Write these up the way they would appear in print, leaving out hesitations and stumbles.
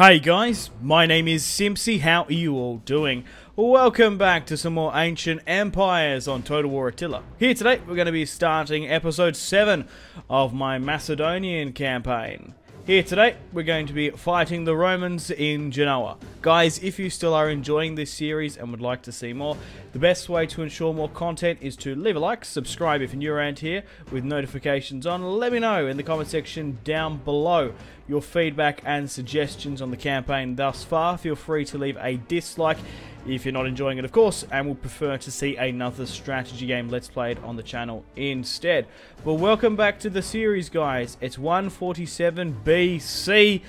Hey guys, my name is Simpzy. How are you all doing? Welcome back to some more Ancient Empires on Total War Attila. Here today, we're going to be starting episode 7 of my Macedonian campaign. Here today, we're going to be fighting the Romans in Genoa. Guys, if you still are enjoying this series and would like to see more, the best way to ensure more content is to leave a like, subscribe if you're new around here with notifications on. Let me know in the comment section down below your feedback and suggestions on the campaign thus far. Feel free to leave a dislike if you're not enjoying it, of course, and would prefer to see another strategy game Let's Played on the channel instead. But welcome back to the series, guys. It's 147 BC,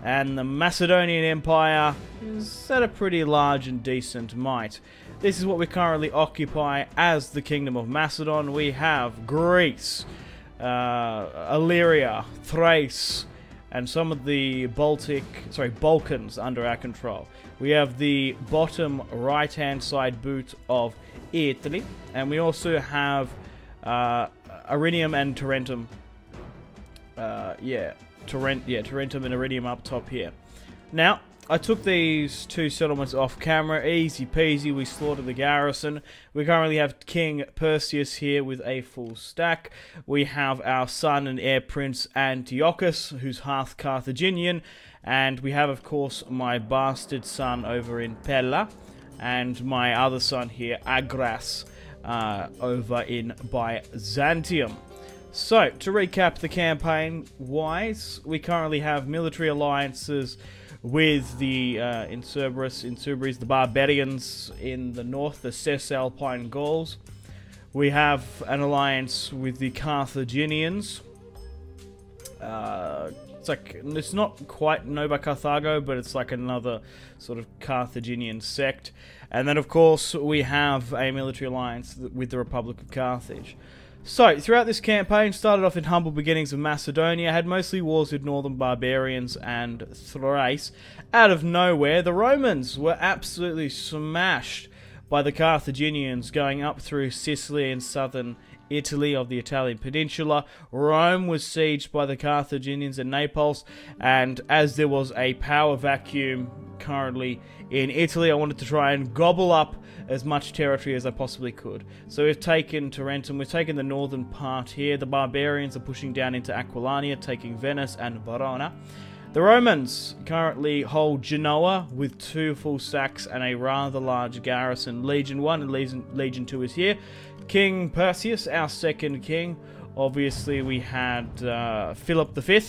and the Macedonian Empire is at a pretty large and decent might. This is what we currently occupy as the Kingdom of Macedon. We have Greece, Illyria, Thrace, and some of the Balkans under our control. We have the bottom right-hand side boot of Italy, and we also have Iridium and Tarentum. Tarentum and Iridium up top here. Now, I took these two settlements off camera, easy peasy, we slaughtered the garrison. We currently have King Perseus here with a full stack. We have our son and heir prince Antiochus, who's half Carthaginian. And we have, of course, my bastard son over in Pella. And my other son here, Agras, over in Byzantium. So, to recap the campaign-wise, we currently have military alliances with the Insubris, the Barbarians in the north, the Cisalpine Gauls. We have an alliance with the Carthaginians. It's not quite Nova Carthago, but it's like another sort of Carthaginian sect. And then, of course, we have a military alliance with the Republic of Carthage. So, throughout this campaign, started off in humble beginnings of Macedonia, had mostly wars with northern barbarians and Thrace. Out of nowhere, the Romans were absolutely smashed by the Carthaginians going up through Sicily and southern Italy of the Italian peninsula. Rome was sieged by the Carthaginians in Naples, and as there was a power vacuum currently in Italy, I wanted to try and gobble up as much territory as I possibly could. So we've taken Tarentum, we've taken the northern part here. The barbarians are pushing down into Aquilania, taking Venice and Verona. The Romans currently hold Genoa with 2 full stacks and a rather large garrison. Legion 1 and Legion 2 is here. King Perseus, our second king. Obviously we had Philip V,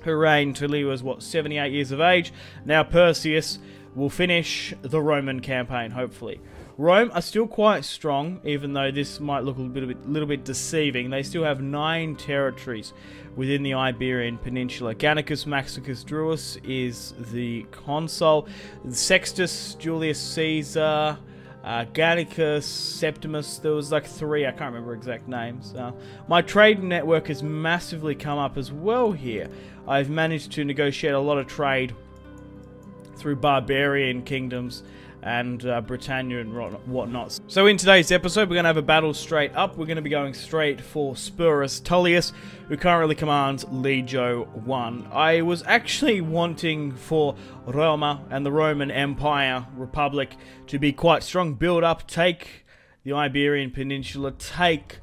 who reigned till he was, 78 years of age. Now Perseus will finish the Roman campaign, hopefully. Rome are still quite strong, even though this might look a little bit deceiving. They still have 9 territories within the Iberian Peninsula. Gannicus Maxicus Drusus is the consul. Sextus Julius Caesar, Gannicus, Septimus, there was like 3, I can't remember exact names. My trade network has massively come up as well here. I've managed to negotiate a lot of trade through barbarian kingdoms and Britannia and whatnot. So in today's episode, we're going to have a battle straight up. We're going to be going straight for Spurus Tullius, who currently commands Legio 1. I was actually wanting for Roma and the Roman Empire Republic to be quite strong, build up, take the Iberian Peninsula, take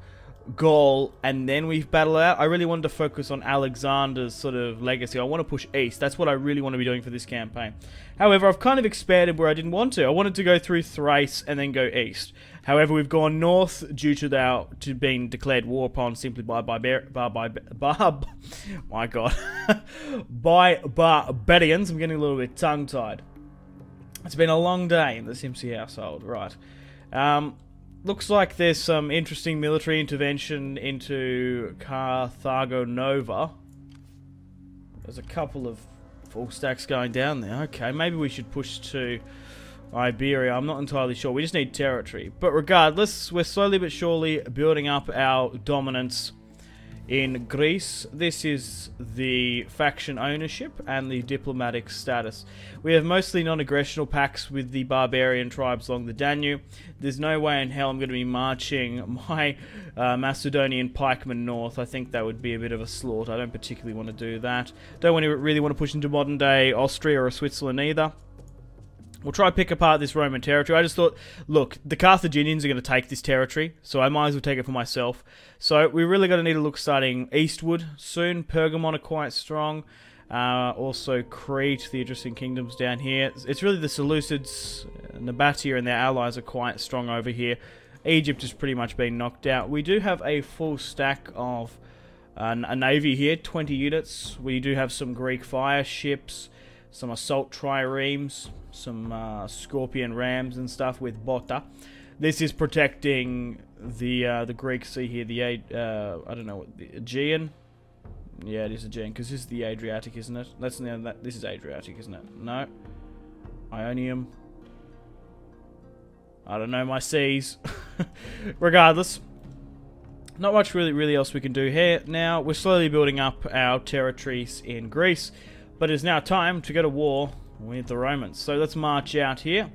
Gaul, and then we battle out. I really wanted to focus on Alexander's sort of legacy. I want to push east. That's what I really want to be doing for this campaign. However, I've kind of expanded where I didn't want to. I wanted to go through Thrace and then go east. However, we've gone north due to being declared war upon simply by barbarians. I'm getting a little bit tongue-tied. It's been a long day in the Simpzy household, right? Looks like there's some interesting military intervention into Carthago Nova. There's a couple of full stacks going down there. Okay, maybe we should push to Iberia. I'm not entirely sure. We just need territory. But regardless, we're slowly but surely building up our dominance In Greece, this is the faction ownership and the diplomatic status. We have mostly non-aggressional pacts with the barbarian tribes along the Danube. There's no way in hell I'm going to be marching my Macedonian pikemen north. I think that would be a bit of a slaughter. I don't particularly want to do that. Don't really want to push into modern day Austria or Switzerland either. We'll try to pick apart this Roman territory. I just thought, look, the Carthaginians are going to take this territory, so I might as well take it for myself. So we're really going to need to look starting eastward soon. Pergamon are quite strong. Also Crete, the interesting kingdoms down here. It's really the Seleucids, Nabatea and their allies are quite strong over here. Egypt has pretty much been knocked out. We do have a full stack of a navy here, 20 units. We do have some Greek fire ships, some assault triremes, some Scorpion rams and stuff with Botta. This is protecting the Greek Sea here, the I don't know what, the Aegean. Yeah, it is Aegean because this is the Adriatic, isn't it? This is Adriatic, isn't it? No, Ionium. I don't know my seas. Regardless, not much really else we can do here. Now we're slowly building up our territories in Greece, but it's now time to go to war with the Romans. So let's march out here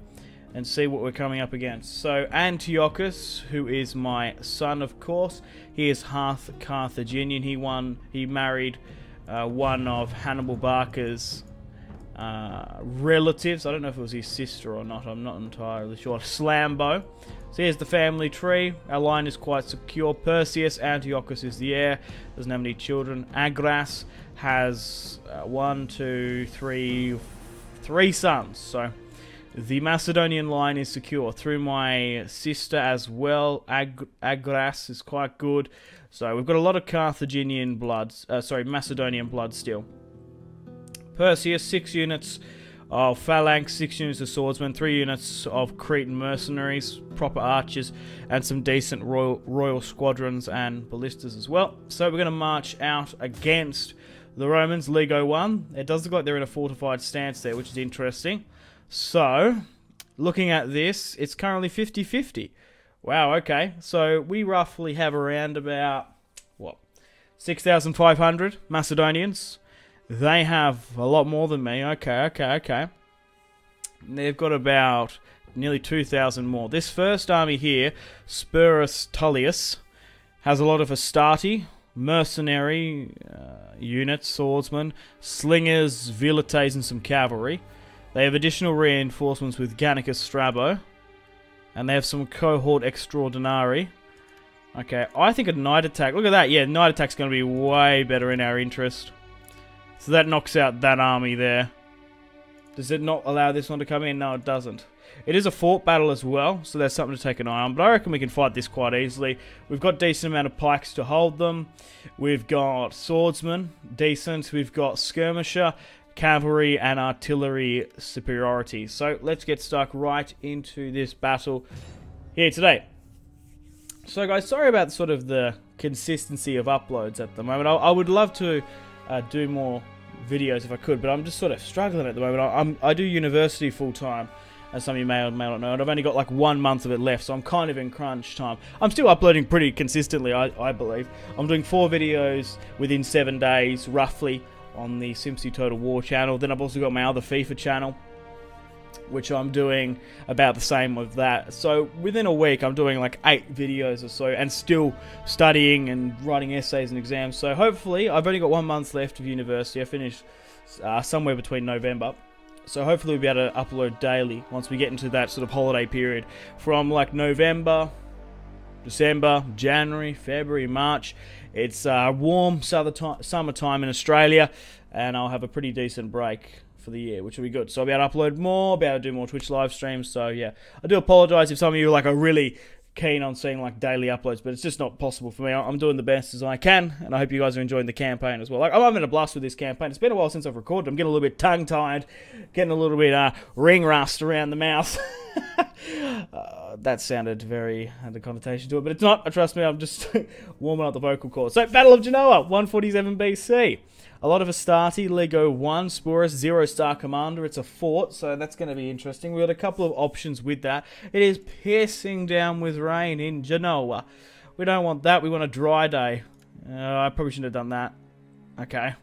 and see what we're coming up against. So Antiochus, who is my son, of course, he is half Carthaginian. He married one of Hannibal Barca's relatives. I don't know if it was his sister or not. I'm not entirely sure. Slambo. So here's the family tree. Our line is quite secure. Perseus, Antiochus is the heir. Doesn't have any children. Agras has 3 sons. So the Macedonian line is secure through my sister as well. Agras is quite good. So we've got a lot of Carthaginian blood, Macedonian blood still. Perseus, 6 units of phalanx, 6 units of swordsmen, 3 units of Cretan mercenaries, proper archers, and some decent royal squadrons and ballistas as well. So we're going to march out against the Romans, Lego 1. It does look like they're in a fortified stance there, which is interesting. So, looking at this, it's currently 50-50. Wow, okay. So, we roughly have around about, what, 6,500 Macedonians. They have a lot more than me. Okay. They've got about nearly 2,000 more. This first army here, Spurus Tullius, has a lot of Astarte, mercenary units, swordsmen, slingers, velites, and some cavalry. They have additional reinforcements with Gannicus Strabo, and they have some cohort extraordinari. Okay, I think a night attack. Look at that. Yeah, night attack's going to be way better in our interest. So that knocks out that army there. Does it not allow this one to come in? No, it doesn't. It is a fort battle as well, so there's something to take an eye on. But I reckon we can fight this quite easily. We've got decent amount of pikes to hold them. We've got swordsmen, decent. We've got skirmisher, cavalry, and artillery superiority. So let's get stuck right into this battle here today. So guys, sorry about sort of the consistency of uploads at the moment. I would love to do more videos if I could, but I'm just sort of struggling at the moment. I do university full time, as some of you may or may not know, and I've only got like 1 month of it left, so I'm kind of in crunch time. I'm still uploading pretty consistently, I believe. I'm doing 4 videos within 7 days, roughly, on the Simpzy Total War channel. Then I've also got my other FIFA channel, which I'm doing about the same with that. So within a week, I'm doing like 8 videos or so, and still studying and writing essays and exams. So hopefully, I've only got 1 month left of university. I finished somewhere between November. So hopefully we'll be able to upload daily once we get into that sort of holiday period. From like November, December, January, February, March. It's warm summertime in Australia, and I'll have a pretty decent break for the year, which will be good. So I'll be able to upload more, be able to do more Twitch live streams. So yeah, I do apologise if some of you like are really keen on seeing like daily uploads, but it's just not possible for me. I'm doing the best as I can, and I hope you guys are enjoying the campaign as well. Like, I'm having a blast with this campaign. It's been a while since I've recorded. I'm getting a little bit tongue-tied, getting a little bit ring rust around the mouth. That sounded very, had a connotation to it, but it's not. Trust me, I'm just warming up the vocal cords. So, Battle of Genoa, 147 BC. A lot of Astarte, Lego 1, Sporus, 0-star commander. It's a fort, so that's going to be interesting. We've got a couple of options with that. It is piercing down with rain in Genoa. We don't want that. We want a dry day. I probably shouldn't have done that. Okay.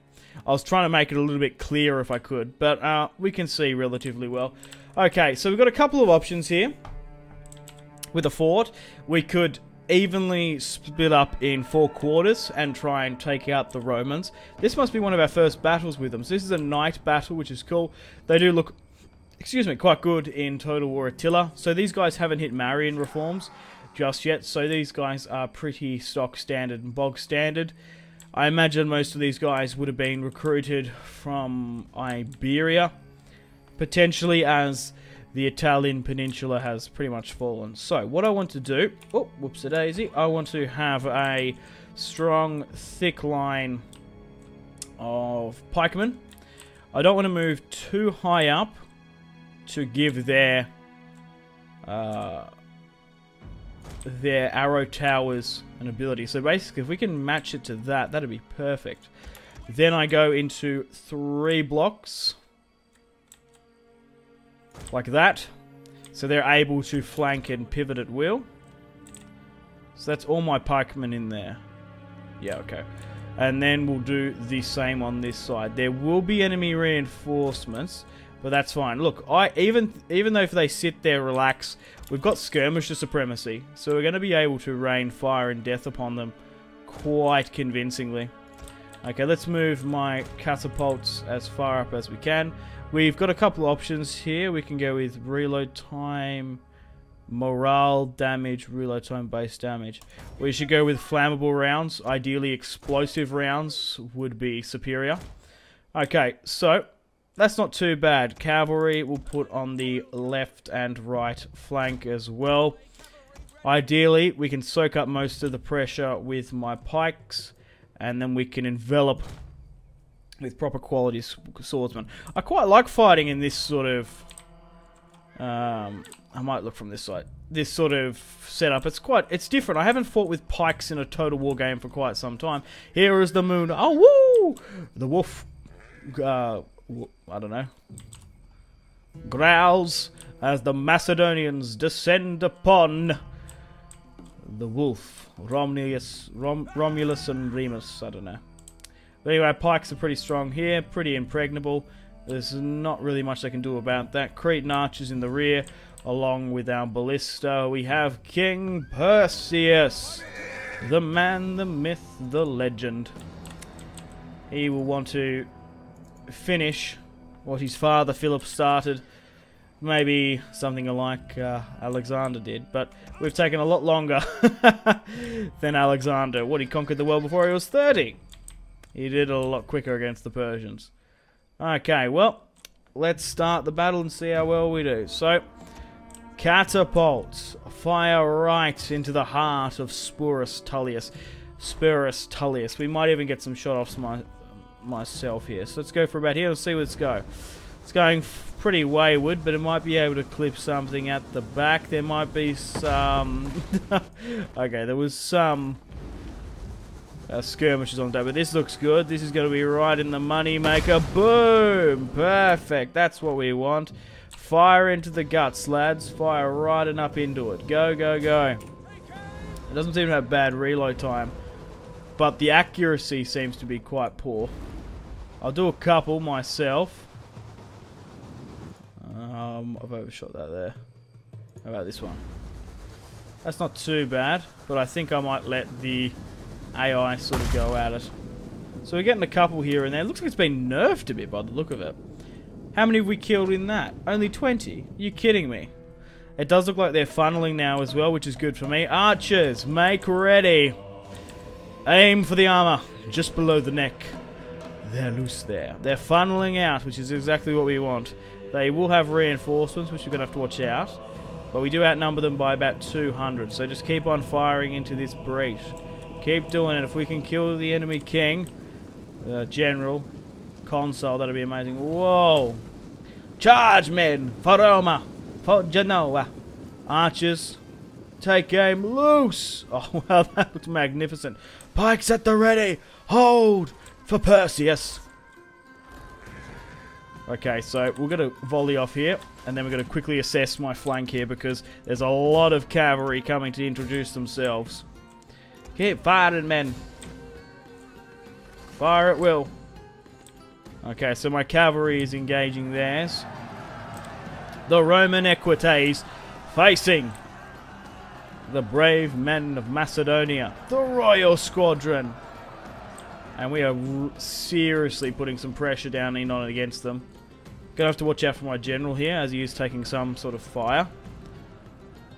I was trying to make it a little bit clearer if I could, but we can see relatively well. Okay, so we've got a couple of options here. With a fort, we could evenly split up in 4 quarters and try and take out the Romans. This must be one of our first battles with them. So this is a night battle, which is cool. They do look, excuse me, quite good in Total War Attila. So these guys haven't hit Marian reforms just yet. So these guys are pretty stock standard and bog standard. I imagine most of these guys would have been recruited from Iberia, potentially, as the Italian peninsula has pretty much fallen. So, what I want to do... Oh, whoops-a-daisy. I want to have a strong, thick line of pikemen. I don't want to move too high up to give their arrow towers an ability. So, basically, if we can match it to that, that'd be perfect. Then I go into 3 blocks. Like that. So they're able to flank and pivot at will. So that's all my pikemen in there. Yeah, okay. And then we'll do the same on this side. There will be enemy reinforcements, but that's fine. Look, even though if they sit there, relax, we've got skirmisher supremacy. So we're going to be able to rain fire and death upon them quite convincingly. Okay, let's move my catapults as far up as we can. We've got a couple of options here. We can go with reload time, morale damage, reload time, base damage. We should go with flammable rounds. Ideally, explosive rounds would be superior. Okay, so that's not too bad. Cavalry we'll put on the left and right flank as well. Ideally, we can soak up most of the pressure with my pikes, and then we can envelop with proper quality swordsmen. I quite like fighting in this sort of... I might look from this side. This sort of setup. It's different. I haven't fought with pikes in a Total War game for quite some time. Here is the moon. Oh, woo! The wolf... I don't know. Growls as the Macedonians descend upon the wolf. Romulus and Remus. I don't know. But anyway, pikes are pretty strong here, pretty impregnable. There's not really much they can do about that. Cretan archers in the rear, along with our ballista. We have King Perseus, the man, the myth, the legend. He will want to finish what his father Philip started. Maybe something like Alexander did, but we've taken a lot longer than Alexander. He conquered the world before he was 30. He did it a lot quicker against the Persians. Okay, well, let's start the battle and see how well we do. So, catapults. Fire right into the heart of Spurus Tullius. We might even get some shot-offs myself here. So let's go for about here and see where it's go. It's going pretty wayward, but it might be able to clip something at the back. There might be some... okay, there was some... skirmishes on that, but this looks good. This is going to be right in the money maker. Boom! Perfect. That's what we want. Fire into the guts, lads. Fire right and up into it. Go, go, go. It doesn't seem to have bad reload time, but the accuracy seems to be quite poor. I'll do a couple myself. I've overshot that there. How about this one? That's not too bad, but I think I might let the AI sort of go at it. So we're getting a couple here and there. It looks like it's been nerfed a bit by the look of it. How many have we killed in that? Only 20? Are you kidding me? It does look like they're funneling now as well, which is good for me. Archers, make ready. Aim for the armor, just below the neck. They're loose there. They're funneling out, which is exactly what we want. They will have reinforcements, which we're going to have to watch out. But we do outnumber them by about 200, so just keep on firing into this breach. Keep doing it. If we can kill the enemy king, general, consul, that'd be amazing. Whoa! Charge, men! For Roma! For Genoa! Archers, take aim, loose! Oh, well, that looks magnificent. Pikes at the ready! Hold! For Perseus! Okay, so we're going to volley off here, and then we're going to quickly assess my flank here, because there's a lot of cavalry coming to introduce themselves. Keep firing, men. Fire at will. Okay, so my cavalry is engaging theirs. The Roman equites facing the brave men of Macedonia. The Royal Squadron. And we are seriously putting some pressure down in on against them. Gonna have to watch out for my general here as he is taking some sort of fire.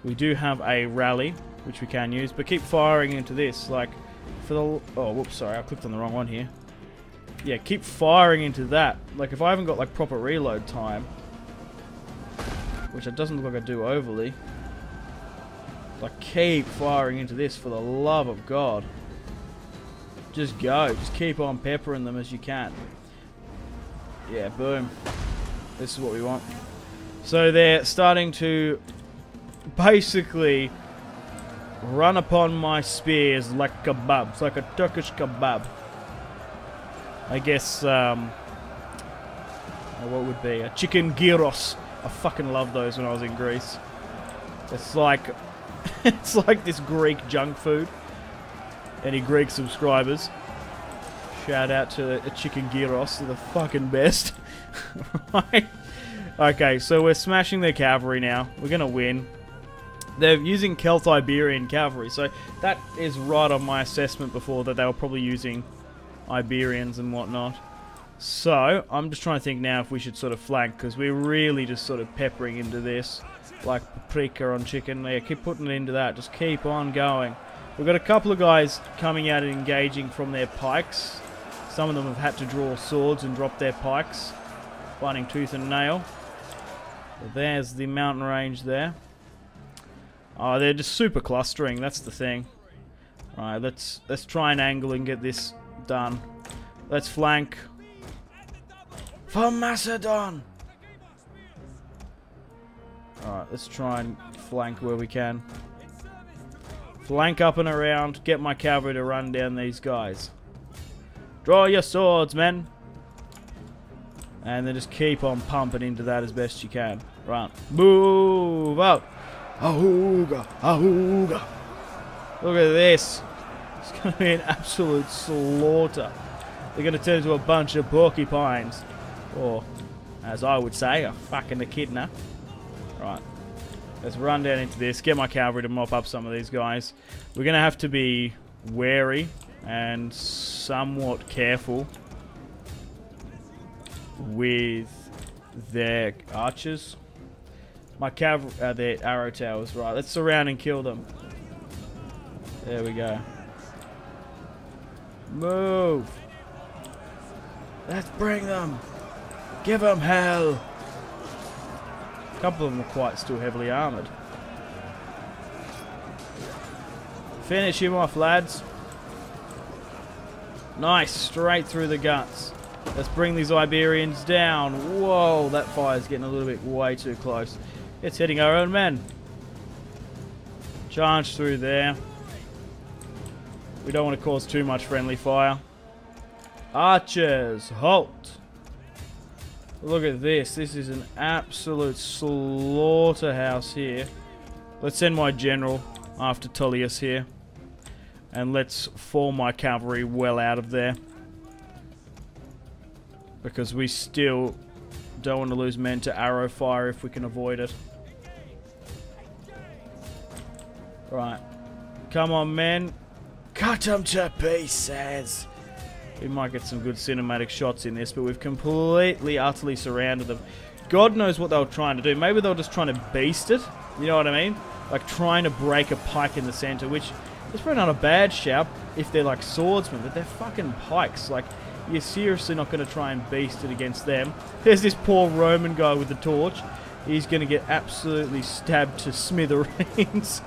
We do have a rally, which we can use, but keep firing into this. Like, for the... Oh, whoops, sorry, I clicked on the wrong one here. Yeah, keep firing into that. Like, if I haven't got, like, proper reload time, which it doesn't look like I do overly, like, keep firing into this for the love of God. Just go. Just keep on peppering them as you can. Yeah, boom. This is what we want. So they're starting to basically run upon my spears like kebabs, like a Turkish kebab. I guess, what would be? A chicken gyros. I fucking loved those when I was in Greece. It's like, it's like this Greek junk food. Any Greek subscribers? Shout out to a chicken gyros. They're the fucking best. Right? Okay, so we're smashing their cavalry now. We're gonna win. They're using Celt-Iberian cavalry, so that is right on my assessment before that they were probably using Iberians and whatnot. So, I'm just trying to think now if we should sort of flank, because we're really just sort of peppering into this, like paprika on chicken. Yeah, keep putting it into that. Just keep on going. We've got a couple of guys coming out and engaging from their pikes. Some of them have had to draw swords and drop their pikes, fighting tooth and nail. But there's the mountain range there. Oh, they're just super clustering. That's the thing. All right, let's try and angle and get this done. Let's flank for Macedon. All right, let's try and flank where we can. Flank up and around. Get my cavalry to run down these guys. Draw your swords, men. And then just keep on pumping into that as best you can. Right. Move up. Ahooga. Ahooga. Look at this. It's going to be an absolute slaughter. They're going to turn into a bunch of porcupines. Or, as I would say, a fucking echidna. Right. Let's run down into this. Get my cavalry to mop up some of these guys. We're going to have to be wary and somewhat careful with their archers. My cavalry, their arrow towers. Right, let's surround and kill them. There we go. Move. Let's bring them. Give them hell. A couple of them are quite still heavily armoured. Finish him off, lads. Nice, straight through the guts. Let's bring these Iberians down. Whoa, that fire's getting a little bit way too close. It's hitting our own men. Charge through there. We don't want to cause too much friendly fire. Archers, halt. Look at this. This is an absolute slaughterhouse here. Let's send my general after Tullius here. And let's form my cavalry well out of there. Because we still don't want to lose men to arrow fire if we can avoid it. Right. Come on, men. Cut them to pieces. We might get some good cinematic shots in this, but we've completely, utterly surrounded them. God knows what they were trying to do. Maybe they were just trying to beast it. You know what I mean? Like trying to break a pike in the center, which is probably not a bad shout if they're like swordsmen, but they're fucking pikes. Like, you're seriously not going to try and beast it against them. There's this poor Roman guy with the torch. He's going to get absolutely stabbed to smithereens.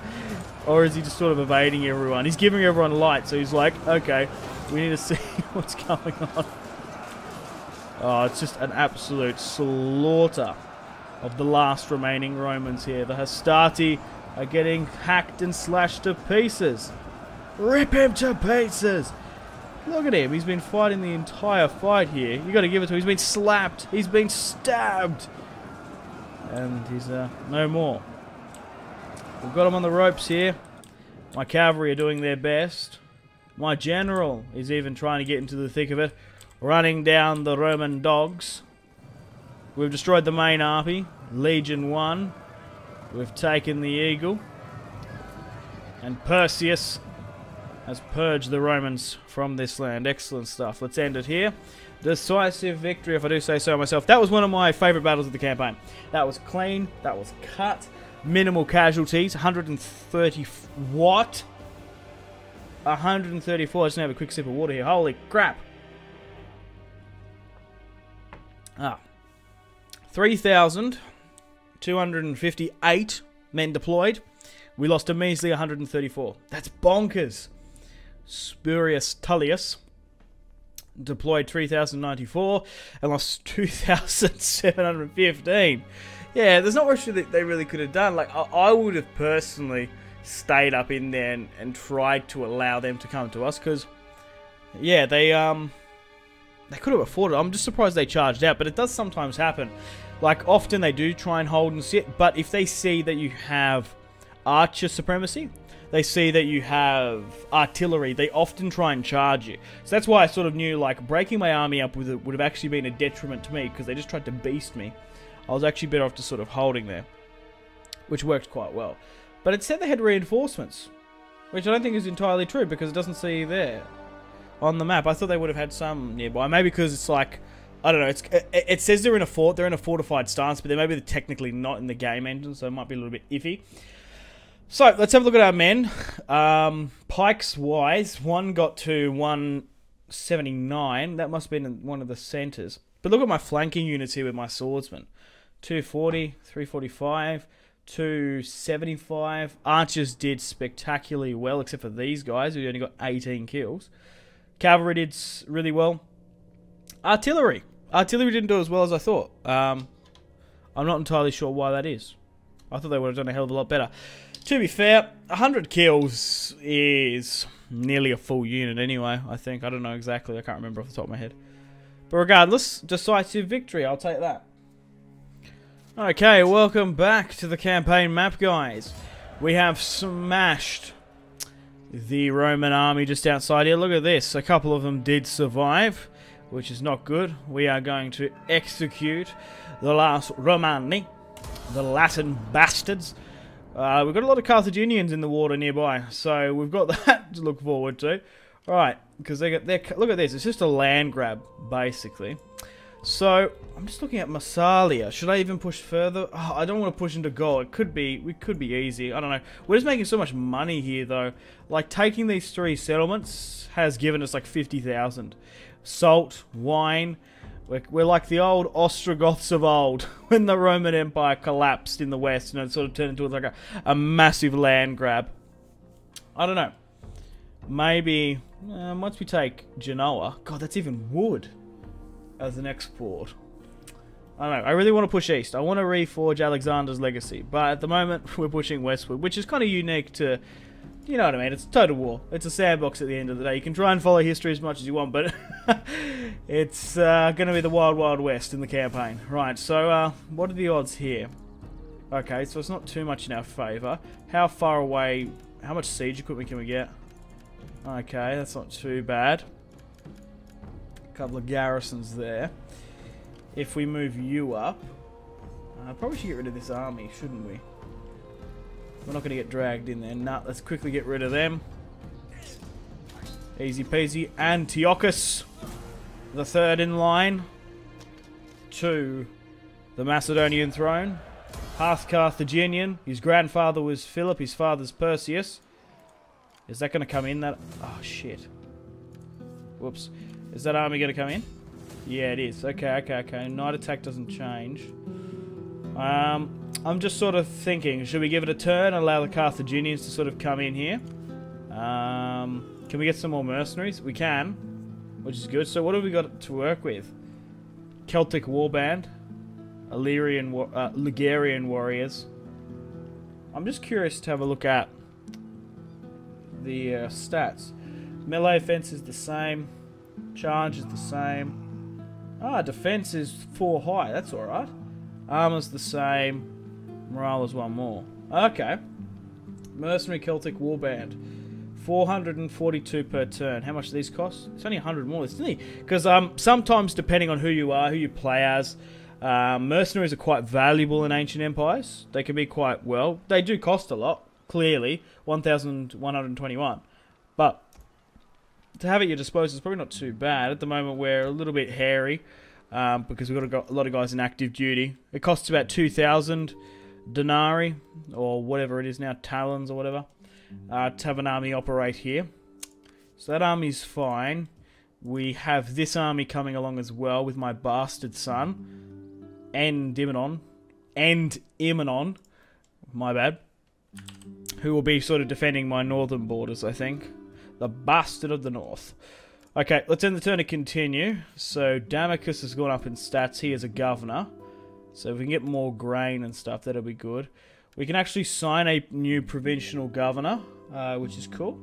Or is he just sort of evading everyone? He's giving everyone light, so he's like, okay, we need to see what's going on. Oh, it's just an absolute slaughter of the last remaining Romans here. The Hastati are getting hacked and slashed to pieces. Rip him to pieces! Look at him. He's been fighting the entire fight here. You got to give it to him. He's been slapped. He's been stabbed. And he's no more. We've got him on the ropes here. My cavalry are doing their best. My general is even trying to get into the thick of it, running down the Roman dogs. We've destroyed the main army, Legion 1. We've taken the eagle. And Perseus has purged the Romans from this land. Excellent stuff. Let's end it here. Decisive victory, if I do say so myself. That was one of my favourite battles of the campaign. That was clean. That was cut. Minimal casualties. 130... What? 134. I just have a quick sip of water here. Holy crap. 3,258 men deployed. We lost a measly 134. That's bonkers. Spurius Tullius deployed 3,094 and lost 2,715. Yeah, there's not much that they really could have done. Like, I would have personally stayed up in there and tried to allow them to come to us, because, yeah, they could have afforded it. I'm just surprised they charged out, but it does sometimes happen. Like, often they do try and hold and sit, but if they see that you have archer supremacy, they see that you have artillery, they often try and charge you. So that's why I sort of knew, like, breaking my army up with it would have actually been a detriment to me, because they just tried to beast me. I was actually better off just sort of holding there, which worked quite well. But it said they had reinforcements, which I don't think is entirely true, because it doesn't see there on the map. I thought they would have had some nearby. Maybe because it's like, I don't know, it says they're in a fort, they're in a fortified stance, but they're technically not in the game engine, so it might be a little bit iffy. So, let's have a look at our men. Pikes-wise, one got to 179. That must have been in one of the centres. But look at my flanking units here with my swordsmen. 240, 345, 275. Archers did spectacularly well, except for these guys, who only got 18 kills. Cavalry did really well. Artillery. Artillery didn't do as well as I thought. I'm not entirely sure why that is. I thought they would have done a hell of a lot better. To be fair, 100 kills is nearly a full unit anyway, I think. I don't know exactly. I can't remember off the top of my head. But regardless, decisive victory. I'll take that. Okay, welcome back to the campaign map, guys. We have smashed the Roman army just outside here. Look at this. A couple of them did survive, which is not good. We are going to execute the last Romani, the Latin bastards. We've got a lot of Carthaginians in the water nearby, so we've got that to look forward to. Alright, because look at this, it's just a land grab, basically. So, I'm just looking at Massalia. Should I even push further? Oh, I don't want to push into Gaul. We could be easy. I don't know. We're just making so much money here, though. Like, taking these 3 settlements has given us like 50,000. Salt, wine. We're like the old Ostrogoths of old, when the Roman Empire collapsed in the west, and it sort of turned into like a massive land grab. I don't know. Maybe, once we take Genoa, God, that's even wood as an export. I don't know, I really want to push east. I want to reforge Alexander's legacy, but at the moment, we're pushing westward, which is kind of unique to, you know what I mean, it's total war. It's a sandbox at the end of the day. You can try and follow history as much as you want, but it's going to be the wild, wild west in the campaign. Right, so what are the odds here? Okay, so it's not too much in our favour. How far away, how much siege equipment can we get? Okay, that's not too bad. A couple of garrisons there. If we move you up, probably should get rid of this army, shouldn't we? We're not going to get dragged in there. Nah, let's quickly get rid of them. Easy peasy. Antiochus, the third in line to the Macedonian throne. Half Carthaginian. His grandfather was Philip, his father's Perseus. Is that going to come in? That? Oh, shit. Whoops. Is that army going to come in? Yeah, it is. Okay. Night attack doesn't change. I'm just sort of thinking, should we give it a turn and allow the Carthaginians to sort of come in here? Can we get some more mercenaries? We can, which is good. So what have we got to work with? Celtic warband, Ligurian warriors. I'm just curious to have a look at the stats. Melee offense is the same. Charge is the same. Defense is 4 high. That's alright. Armor's the same. Morale is 1 more. Okay. Mercenary Celtic warband. 442 per turn. How much do these cost? It's only 100 more, isn't it? Because sometimes, depending on who you are, who you play as, mercenaries are quite valuable in ancient empires. They can be quite well. They do cost a lot, clearly. 1,121. But to have at your disposal is probably not too bad. At the moment, we're a little bit hairy because we've got a lot of guys in active duty. It costs about 2,000 denarii, or whatever it is now, talons or whatever, to have an army operate here. So that army's fine. We have this army coming along as well with my bastard son. And Imenon, my bad, who will be sort of defending my northern borders, I think. The bastard of the north. Okay, let's end the turn to continue. So, Damicus has gone up in stats. He is a governor. So, if we can get more grain and stuff, that'll be good. We can actually sign a new provincial governor, which is cool.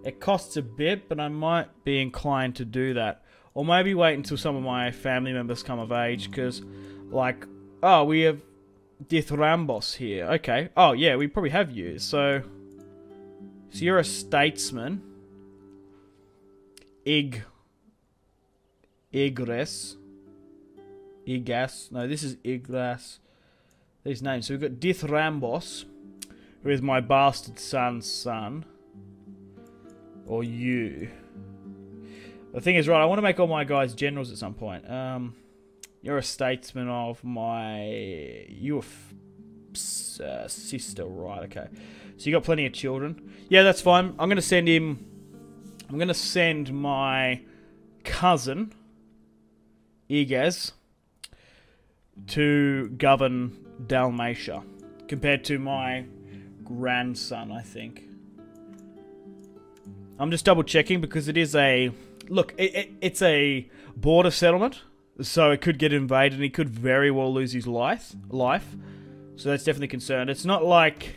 It costs a bit, but I might be inclined to do that. Or maybe wait until some of my family members come of age, because, like, oh, we have Dithrambos here. Okay. Oh, yeah, we probably have you. So you're a statesman. Igas. No, this is Igras. These names. So we've got Dithrambos, who is my bastard son's son. Or you. The thing is, right, I want to make all my guys generals at some point. You're a statesman of my... You're sister, right, okay. So you got plenty of children. Yeah, that's fine. I'm going to send him... I'm going to send my cousin, Igas, to govern Dalmatia. Compared to my grandson, I think. I'm just double checking because it is a... Look, it's a border settlement, so it could get invaded and he could very well lose his life. So that's definitely concerned. It's not like...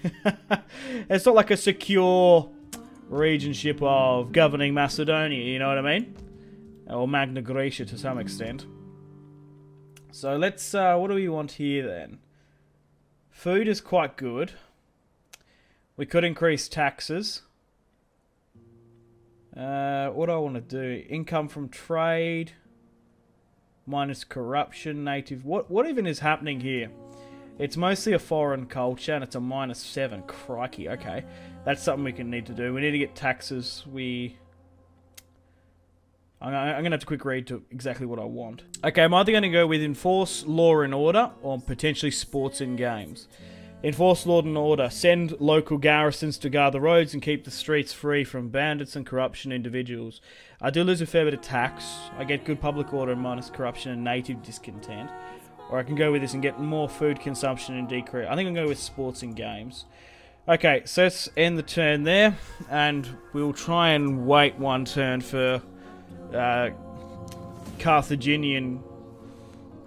it's not like a secure regentship of governing Macedonia, you know what I mean? Or Magna Graecia to some extent. So let's... what do we want here then? Food is quite good. We could increase taxes. What do I want to do? Income from trade. Minus corruption. Native. What even is happening here? It's mostly a foreign culture and it's a -7. Crikey. Okay. That's something we can need to do. We need to get taxes. I'm going to have to quick read to exactly what I want. Okay, I'm either going to go with enforce law and order or potentially sports and games. Enforce law and order. Send local garrisons to guard the roads and keep the streets free from bandits and corruption individuals. I do lose a fair bit of tax. I get good public order and minus corruption and native discontent. Or I can go with this and get more food consumption and decrease. I think I'm going to go with sports and games. Okay, so let's end the turn there. And we'll try and wait one turn for Carthaginian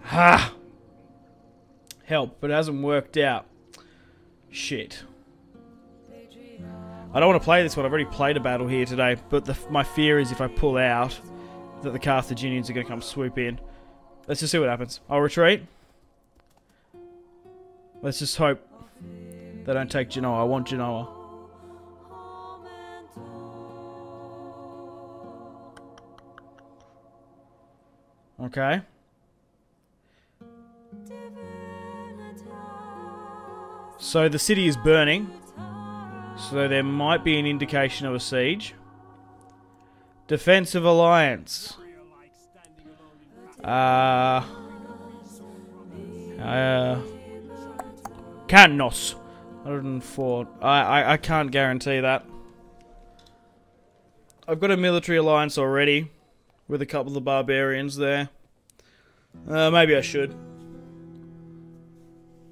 help, but it hasn't worked out. Shit. I don't want to play this one. I've already played a battle here today, but my fear is if I pull out, that the Carthaginians are going to come swoop in. Let's just see what happens. I'll retreat. Let's just hope they don't take Genoa. I want Genoa. Okay. So the city is burning. So there might be an indication of a siege. Defensive alliance. Cannos. 104. I can't guarantee that. I've got a military alliance already with a couple of the barbarians there. Maybe I should.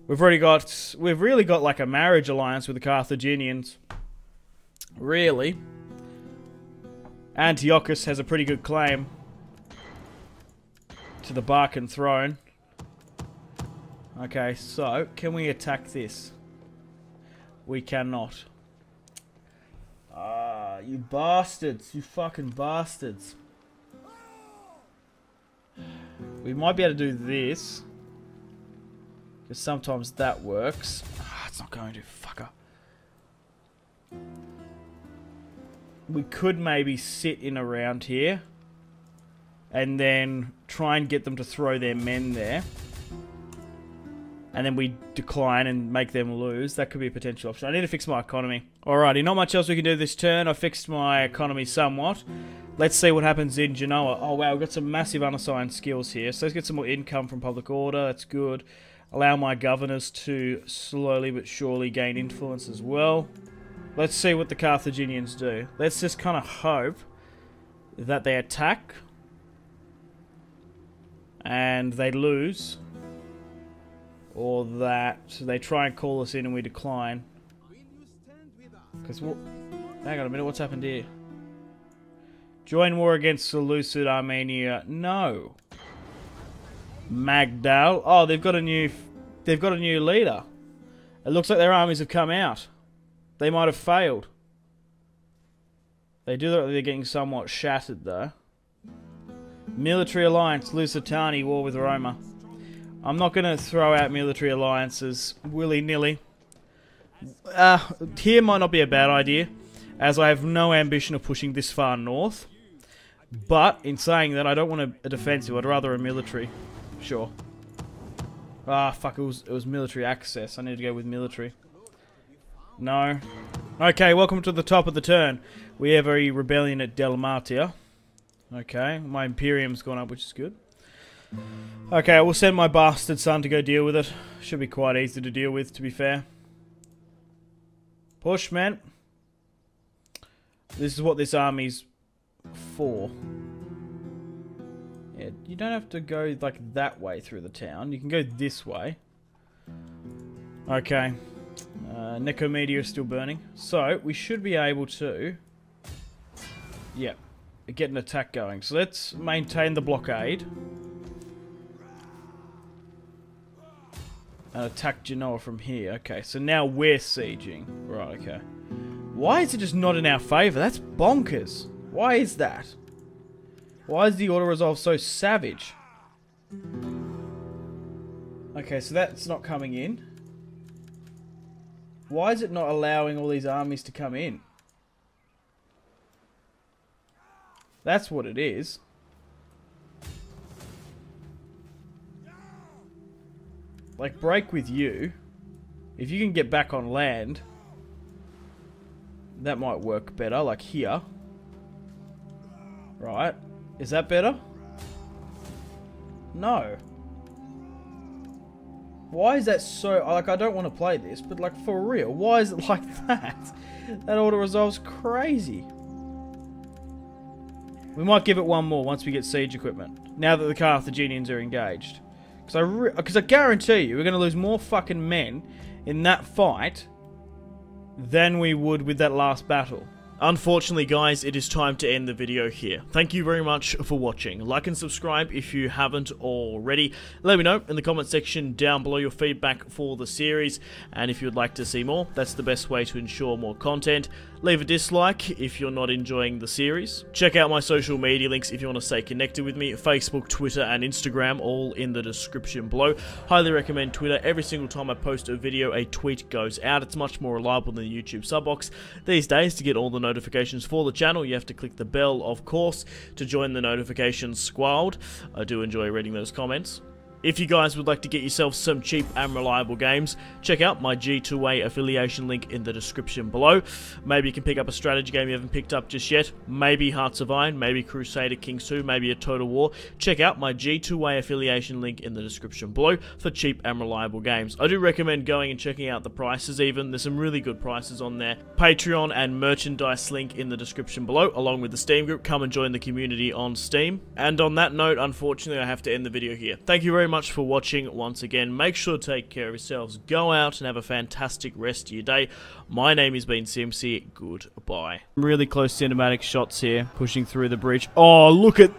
We've really got like a marriage alliance with the Carthaginians. Really. Antiochus has a pretty good claim to the Barcan throne. Okay, so can we attack this? We cannot. Ah, you bastards. You fucking bastards. We might be able to do this. Because sometimes that works. Ah, it's not going to. Fucker. we could maybe sit in around here and then try and get them to throw their men there. And then we decline and make them lose. That could be a potential option. I need to fix my economy. Alrighty, not much else we can do this turn. I fixed my economy somewhat. Let's see what happens in Genoa. Oh wow, we've got some massive unassigned skills here. So let's get some more income from public order. That's good. Allow my governors to slowly but surely gain influence as well. Let's see what the Carthaginians do. Let's just kind of hope that they attack and they lose, or that they try and call us in and we decline. Because hang on a minute, what's happened here? Join war against Seleucid Armenia. No. Magdal. Oh, they've got a new leader. It looks like their armies have come out. They might have failed. They do look like they're getting somewhat shattered though. Military alliance, Lusitani, war with Roma. I'm not going to throw out military alliances willy-nilly. Here might not be a bad idea, as I have no ambition of pushing this far north. But, in saying that, I don't want a defensive, I'd rather a military. Sure. Ah, fuck, it was military access. I need to go with military. No. Okay, welcome to the top of the turn. We have a rebellion at Dalmatia. Okay, my Imperium's gone up, which is good. Okay, I will send my bastard son to go deal with it. Should be quite easy to deal with, to be fair. Push, man. This is what this army's for. Yeah, you don't have to go, like, that way through the town. You can go this way. Okay. Nicomedia is still burning. So, we should be able to... yeah, get an attack going. So let's maintain the blockade. And attack Genoa from here. Okay, so now we're sieging. Right, okay. Why is it just not in our favour? That's bonkers. Why is that? Why is the auto-resolve so savage? Okay, so that's not coming in. Why is it not allowing all these armies to come in? That's what it is. Like, break with you. If you can get back on land, that might work better, like here. Right. Is that better? No. Why is that so... like, I don't want to play this, but, like, for real, why is it like that? That auto-resolve's crazy. We might give it one more once we get siege equipment. Now that the Carthaginians are engaged. Because I guarantee you, we're going to lose more fucking men in that fight than we would with that last battle. Unfortunately, guys, it is time to end the video here. Thank you very much for watching. Like and subscribe if you haven't already. Let me know in the comment section down below your feedback for the series, and if you'd like to see more, that's the best way to ensure more content. Leave a dislike if you're not enjoying the series. Check out my social media links if you want to stay connected with me. Facebook, Twitter, and Instagram, all in the description below. Highly recommend Twitter. Every single time I post a video, a tweet goes out. It's much more reliable than the YouTube sub box. These days, to get all the notifications for the channel, you have to click the bell, of course, to join the notifications squad. I do enjoy reading those comments. If you guys would like to get yourself some cheap and reliable games, check out my G2A affiliation link in the description below. Maybe you can pick up a strategy game you haven't picked up just yet. Maybe Hearts of Iron, maybe Crusader Kings 2, maybe a Total War. Check out my G2A affiliation link in the description below for cheap and reliable games. I do recommend going and checking out the prices even. There's some really good prices on there. Patreon and merchandise link in the description below, along with the Steam group. Come and join the community on Steam. And on that note, unfortunately, I have to end the video here. Thank you very much for watching once again. Make sure to take care of yourselves. Go out and have a fantastic rest of your day. My name has been Simpzy. Goodbye. Really close cinematic shots here, pushing through the breach. Oh, look at...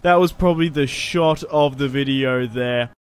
That was probably the shot of the video there.